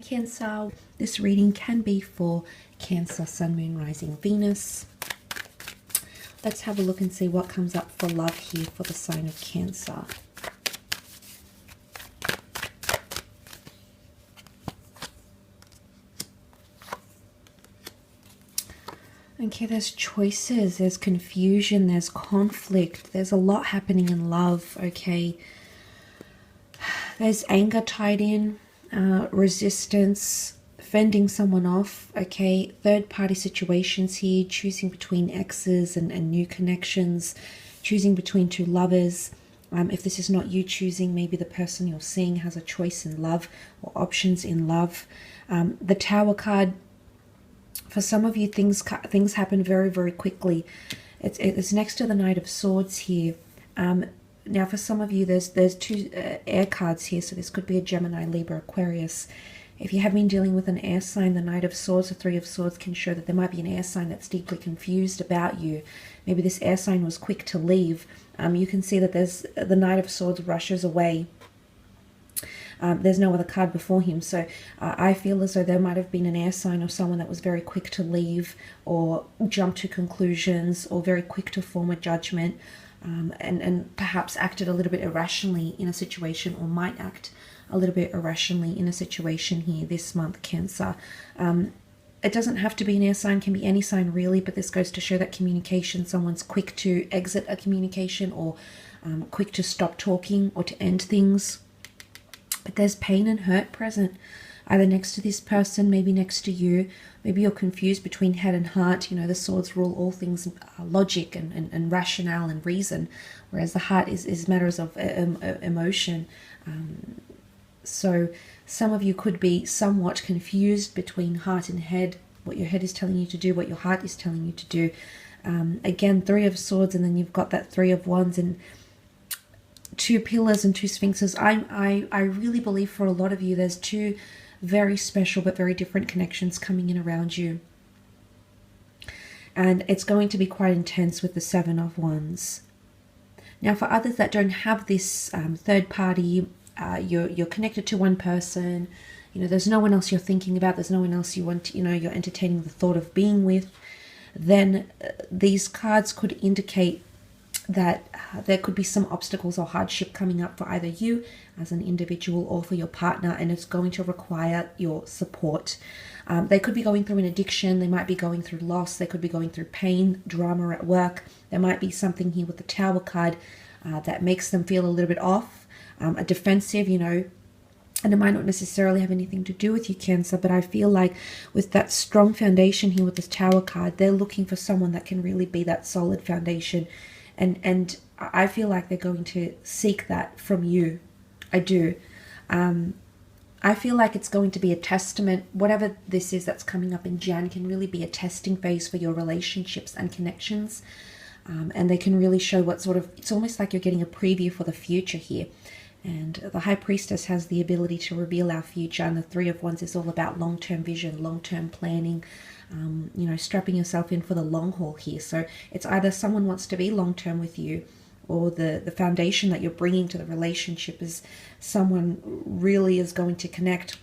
Cancer. This reading can be for Cancer, Sun, Moon, Rising, Venus. Let's have a look and see what comes up for love here for the sign of Cancer. Okay, there's choices, there's confusion, there's conflict, there's a lot happening in love, okay? There's anger tied in, resistance, fending someone off, okay? Third-party situations here, choosing between exes and new connections, choosing between two lovers. If this is not you choosing, maybe the person you're seeing has a choice in love or options in love. The Tower card, for some of you, things happen very, very quickly. It's next to the Knight of Swords here. Now, for some of you, there's two air cards here, so this could be a Gemini, Libra, Aquarius. If you have been dealing with an air sign, the Knight of Swords, the Three of Swords can show that there might be an air sign that's deeply confused about you. Maybe this air sign was quick to leave. You can see that there's the Knight of Swords rushes away. There's no other card before him, so I feel as though there might have been an air sign or someone that was very quick to leave or jump to conclusions or very quick to form a judgment, and perhaps acted a little bit irrationally in a situation, or might act a little bit irrationally in a situation here this month, Cancer. It doesn't have to be an air sign, can be any sign really, but this goes to show that communication, someone's quick to exit a communication or quick to stop talking or to end things. But there's pain and hurt present, either next to this person, maybe next to you. Maybe you're confused between head and heart. You know, the swords rule all things logic and rationale and reason, whereas the heart is matters of emotion. So some of you could be somewhat confused between heart and head, what your head is telling you to do, what your heart is telling you to do. Again, Three of Swords, and then you've got that Three of Wands and two pillars and two sphinxes. I really believe for a lot of you, there's two very special but very different connections coming in around you. And it's going to be quite intense with the Seven of Wands. Now, for others that don't have this third party, you're connected to one person, you know, there's no one else you're thinking about, there's no one else you want, you know, you're entertaining the thought of being with, then these cards could indicate that there could be some obstacles or hardship coming up for either you as an individual or for your partner, and it's going to require your support. They could be going through an addiction, they might be going through loss, they could be going through pain, drama at work. There might be something here with the Tower card that makes them feel a little bit off, a defensive, you know, and it might not necessarily have anything to do with you, Cancer, but I feel like with that strong foundation here with this Tower card, they're looking for someone that can really be that solid foundation. And I feel like they're going to seek that from you. I do. I feel like it's going to be a testament. Whatever this is that's coming up in Jan can really be a testing phase for your relationships and connections. And they can really show what sort of, it's almost like you're getting a preview for the future here. And the High Priestess has the ability to reveal our future. And the Three of Wands is all about long-term vision, long-term planning, you know, strapping yourself in for the long haul here. So it's either someone wants to be long-term with you, or the foundation that you're bringing to the relationship is someone really is going to connect.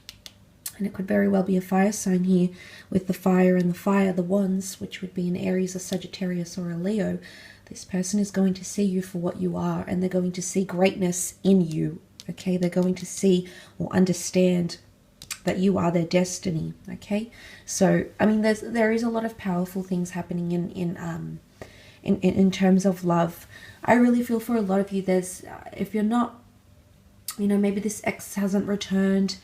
And it could very well be a fire sign here with the fire and the fire, the wands, which would be an Aries, a Sagittarius, or a Leo. This person is going to see you for what you are, and they're going to see greatness in you, okay? They're going to see or understand that you are their destiny, okay? So, I mean, there is a lot of powerful things happening in terms of love. I really feel for a lot of you, there's, if you're not, you know, maybe this ex hasn't returned,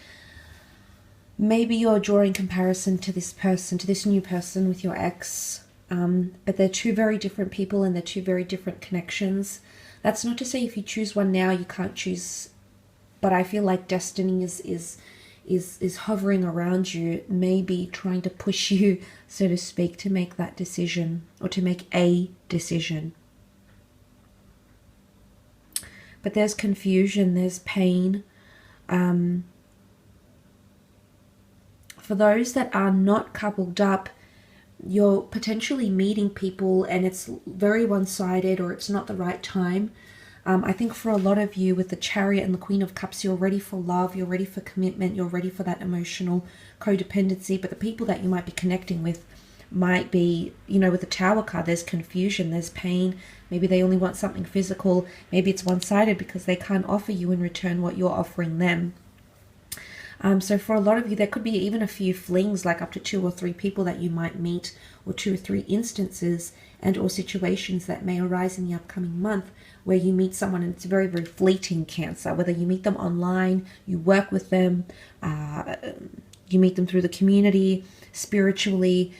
maybe you're drawing comparison to this person, to this new person with your ex, but they're two very different people and they're two very different connections. That's not to say if you choose one now, you can't choose, but I feel like destiny is hovering around you, maybe trying to push you, so to speak, to make that decision or to make a decision. But there's confusion, there's pain. For those that are not coupled up, you're potentially meeting people and it's very one-sided, or it's not the right time. I think for a lot of you with the Chariot and the Queen of Cups, you're ready for love, you're ready for commitment, you're ready for that emotional codependency. But the people that you might be connecting with might be, you know, with the Tower card, there's confusion, there's pain. Maybe they only want something physical. Maybe it's one-sided because they can't offer you in return what you're offering them. So for a lot of you, there could be even a few flings, like up to 2 or 3 people that you might meet, or 2 or 3 instances and or situations that may arise in the upcoming month where you meet someone and it's very, very fleeting, Cancer. Whether you meet them online, you work with them, you meet them through the community, spiritually.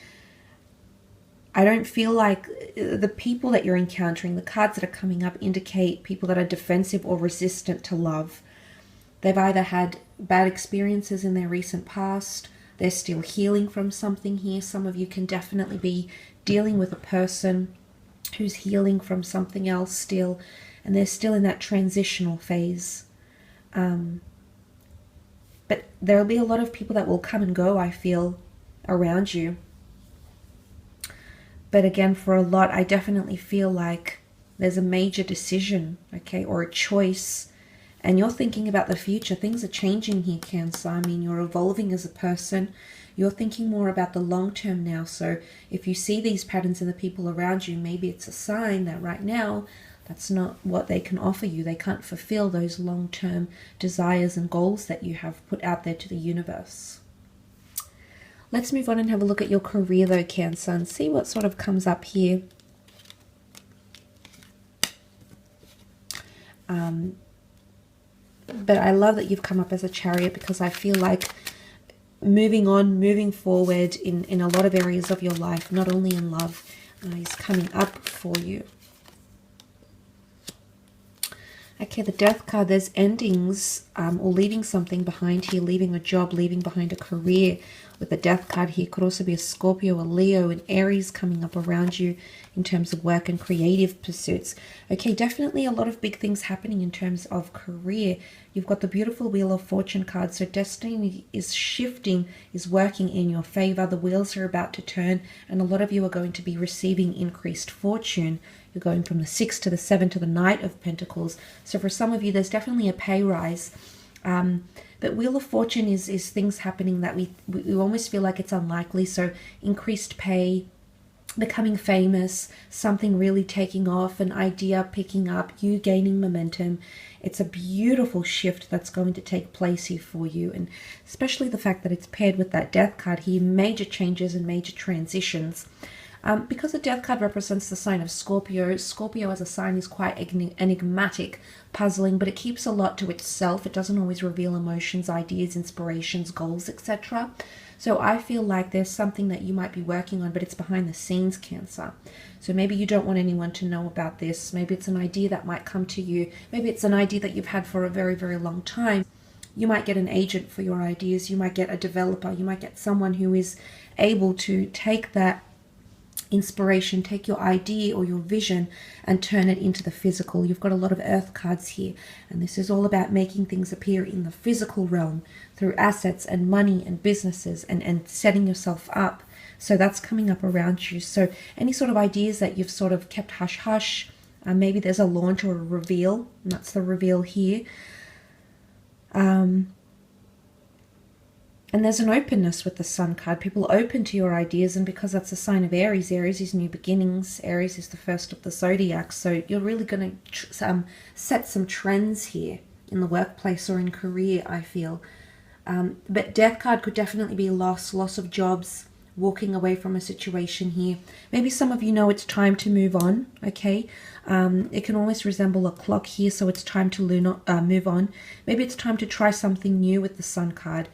I don't feel like the people that you're encountering, the cards that are coming up indicate people that are defensive or resistant to love. They've either had bad experiences in their recent past, they're still healing from something here. Some of you can definitely be dealing with a person who's healing from something else still, and they're still in that transitional phase. But there'll be a lot of people that will come and go, I feel, around you. But again, for a lot, I definitely feel like there's a major decision, okay, or a choice. And you're thinking about the future. Things are changing here, Cancer. I mean, you're evolving as a person. You're thinking more about the long term now. So if you see these patterns in the people around you, maybe it's a sign that right now, that's not what they can offer you. They can't fulfill those long-term desires and goals that you have put out there to the universe. Let's move on and have a look at your career though, Cancer, and see what sort of comes up here. But I love that you've come up as a Chariot, because I feel like moving on, moving forward in a lot of areas of your life, not only in love, is coming up for you. Okay, the Death card, there's endings or leaving something behind here, leaving a job, leaving behind a career. With the Death card here, could also be a Scorpio, a Leo, and Aries coming up around you in terms of work and creative pursuits. Okay, definitely a lot of big things happening in terms of career. You've got the beautiful Wheel of Fortune card, so destiny is shifting, is working in your favor. The wheels are about to turn, and a lot of you are going to be receiving increased fortune. You're going from the 6 to the 7 to the Knight of Pentacles. So for some of you, there's definitely a pay rise. But Wheel of Fortune is things happening that we almost feel like it's unlikely. So increased pay, becoming famous, something really taking off, an idea picking up, you gaining momentum. It's a beautiful shift that's going to take place here for you. And especially the fact that it's paired with that Death card here, major changes and major transitions. Because the Death card represents the sign of Scorpio, Scorpio as a sign is quite enigmatic, puzzling, but it keeps a lot to itself. It doesn't always reveal emotions, ideas, inspirations, goals, etc. So I feel like there's something that you might be working on, but it's behind the scenes, Cancer. So maybe you don't want anyone to know about this. Maybe it's an idea that might come to you. Maybe it's an idea that you've had for a very, very long time. You might get an agent for your ideas. You might get a developer. You might get someone who is able to take that inspiration, take your idea or your vision and turn it into the physical. You've got a lot of Earth cards here, and this is all about making things appear in the physical realm through assets and money and businesses and setting yourself up. So that's coming up around you. So any sort of ideas that you've sort of kept hush-hush, maybe there's a launch or a reveal, and that's the reveal here. And there's an openness with the Sun card. People open to your ideas, and because that's a sign of Aries, Aries is new beginnings. Aries is the first of the Zodiac. So you're really going to set some trends here in the workplace or in career, I feel. But Death card could definitely be loss of jobs, walking away from a situation here. Maybe some of you know it's time to move on, okay? It can almost resemble a clock here, so it's time to move on. Maybe it's time to try something new with the Sun card.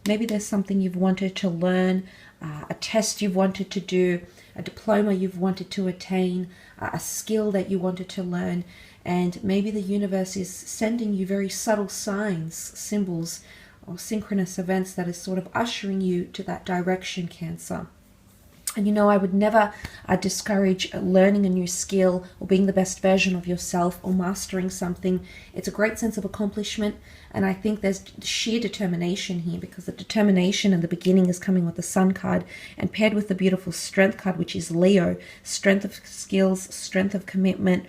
Maybe there's something you've wanted to learn, a test you've wanted to do, a diploma you've wanted to attain, a skill that you wanted to learn, and maybe the universe is sending you very subtle signs, symbols, or synchronous events that is sort of ushering you to that direction, Cancer. And you know, I would never discourage learning a new skill or being the best version of yourself or mastering something. It's a great sense of accomplishment, and I think there's sheer determination here, because the determination in the beginning is coming with the Sun card and paired with the beautiful Strength card, which is Leo. Strength of skills, strength of commitment,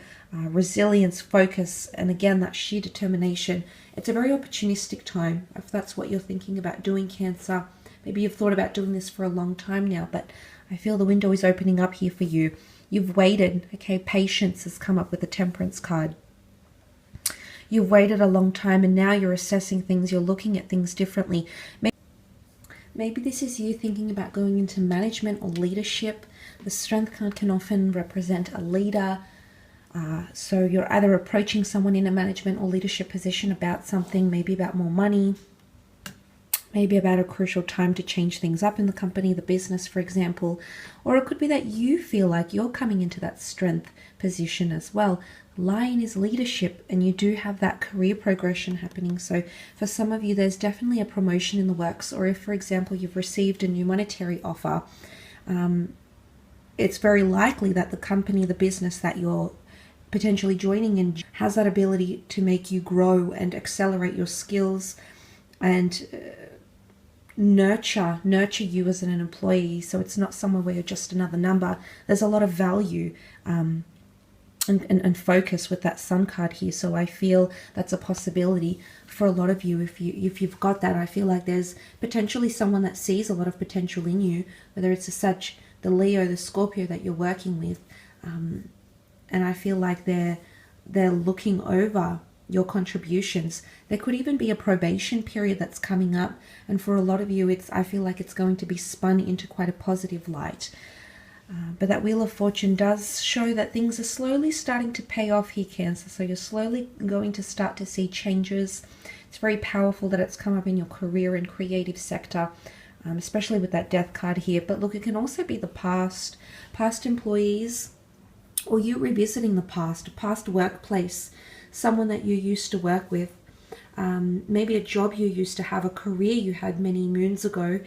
resilience, focus, and again, that sheer determination. It's a very opportunistic time if that's what you're thinking about doing, Cancer. Maybe you've thought about doing this for a long time now, but I feel the window is opening up here for you. You've waited, okay? Patience has come up with the Temperance card. You've waited a long time and now you're assessing things, you're looking at things differently. Maybe this is you thinking about going into management or leadership. The Strength card can often represent a leader. So you're either approaching someone in a management or leadership position about something, maybe about more money, maybe about a crucial time to change things up in the company, the business, for example. Or it could be that you feel like you're coming into that strength position as well. Lion is leadership, and you do have that career progression happening. So for some of you, there's definitely a promotion in the works. Or if, for example, you've received a new monetary offer, it's very likely that the company, the business that you're potentially joining in has that ability to make you grow and accelerate your skills and nurture you as an employee. So it's not somewhere where you're just another number. There's a lot of value and focus with that Sun card here. So I feel that's a possibility for a lot of you. If you've got that, I feel like there's potentially someone that sees a lot of potential in you, whether it's the Leo, the Scorpio that you're working with, and I feel like they're looking over your contributions. There could even be a probation period that's coming up, and for a lot of you, I feel like it's going to be spun into quite a positive light. But that Wheel of Fortune does show that things are slowly starting to pay off here, Cancer. So you're slowly going to start to see changes. It's very powerful that it's come up in your career and creative sector, especially with that Death card here. But look, it can also be the past employees, or you revisiting the past, a past workplace, someone that you used to work with, maybe a job you used to have, a career you had many moons ago,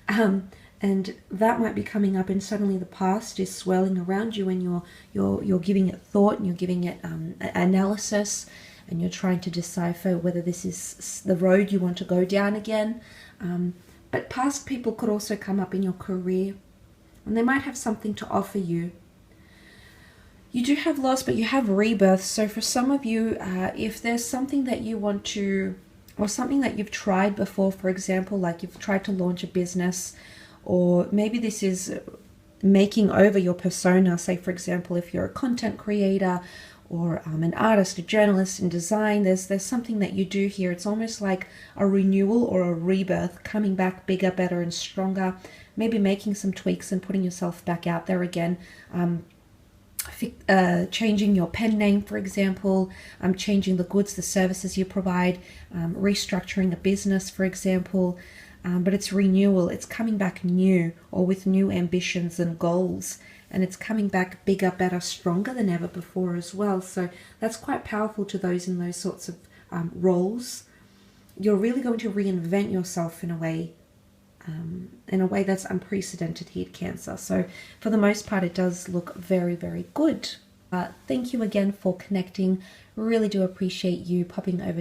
and that might be coming up, and suddenly the past is swirling around you, and you're giving it thought, and you're giving it analysis, and you're trying to decipher whether this is the road you want to go down again. But past people could also come up in your career, and they might have something to offer you. You do have loss, but you have rebirth. So for some of you, if there's something that you want to, or something that you've tried before, for example, like you've tried to launch a business, or maybe this is making over your persona. Say, for example, if you're a content creator or an artist, a journalist in design, there's something that you do here. It's almost like a renewal or a rebirth, coming back bigger, better, and stronger. Maybe making some tweaks and putting yourself back out there again. Changing your pen name, for example, changing the goods, the services you provide, restructuring a business, for example. But it's renewal. It's coming back new, or with new ambitions and goals. And it's coming back bigger, better, stronger than ever before as well. So that's quite powerful to those in those sorts of roles. You're really going to reinvent yourself in a way that's unprecedented here, Cancer. So for the most part, it does look very, very good. Thank you again for connecting. Really do appreciate you popping over